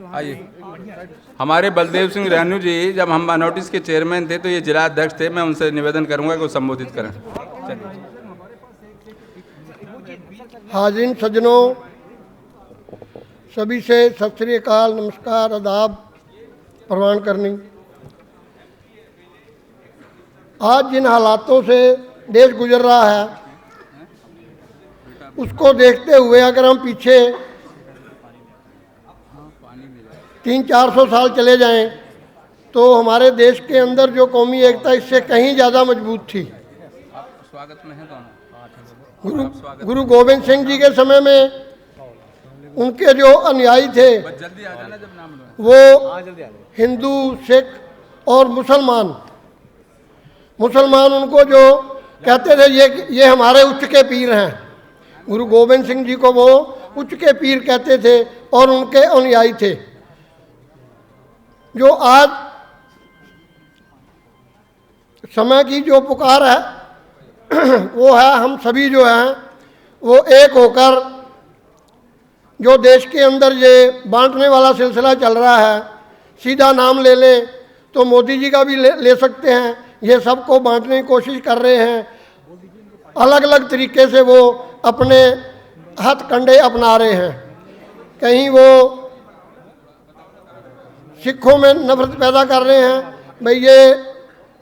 आइए। हमारे बलदेव सिंह रेणु जी जब हम नोटिस के चेयरमैन थे तो ये जिला अध्यक्ष थे। मैं उनसे निवेदन करूंगा कि वो संबोधित करें। हाज़रीन सज्जनों, सभी से सत श्री अकाल, नमस्कार, आदाब, प्रणाम करनी। आज जिन हालातों से देश गुजर रहा है उसको देखते हुए अगर हम पीछे 300-400 साल चले जाएं तो हमारे देश के अंदर जो कौमी एकता इससे कहीं ज़्यादा मजबूत थी। स्वागत में है गुरु गोविंद सिंह जी के समय में उनके जो अनुयायी थे जल्दी आ जाना जब नाम लो। वो हिंदू, सिख और मुसलमान उनको जो कहते थे ये हमारे उच्च के पीर हैं। गुरु गोविंद सिंह जी को वो उच्च के पीर कहते थे और उनके अनुयायी थे। जो आज समय की जो पुकार है वो है हम सभी जो हैं वो एक होकर जो देश के अंदर ये बांटने वाला सिलसिला चल रहा है, सीधा नाम ले लें तो मोदी जी का भी ले सकते हैं। ये सबको बांटने की कोशिश कर रहे हैं। अलग अलग तरीके से वो अपने हथकंडे अपना रहे हैं। कहीं वो सिखों में नफरत पैदा कर रहे हैं, भाई ये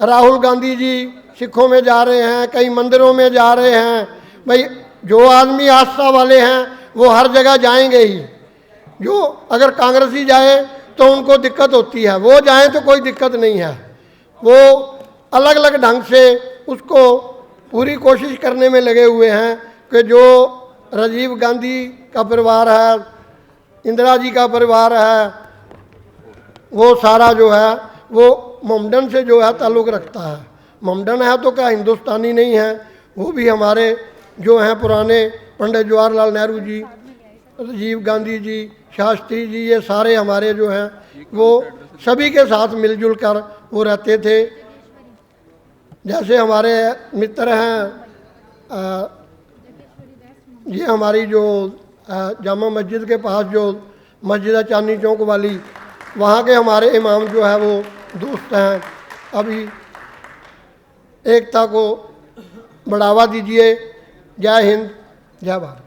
राहुल गांधी जी सिखों में जा रहे हैं, कई मंदिरों में जा रहे हैं। भाई जो आदमी आस्था वाले हैं वो हर जगह जाएंगे ही। जो अगर कांग्रेसी जाए तो उनको दिक्कत होती है, वो जाएं तो कोई दिक्कत नहीं है। वो अलग अलग ढंग से उसको पूरी कोशिश करने में लगे हुए हैं कि जो राजीव गांधी का परिवार है, इंदिरा जी का परिवार है, वो सारा जो है वो मोमडन से जो है ताल्लुक़ रखता है। मोमडन है तो क्या हिंदुस्तानी नहीं है? वो भी हमारे जो हैं पुराने पंडित जवाहरलाल नेहरू जी, राजीव गांधी जी, शास्त्री जी, ये सारे हमारे जो हैं वो सभी के साथ मिलजुल कर वो रहते थे। जैसे हमारे मित्र हैं, ये हमारी जो जामा मस्जिद के पास जो मस्जिद है चांदनी चौक वाली, वहाँ के हमारे इमाम जो है वो दोस्त हैं। अभी एकता को बढ़ावा दीजिए। जय हिंद, जय भारत।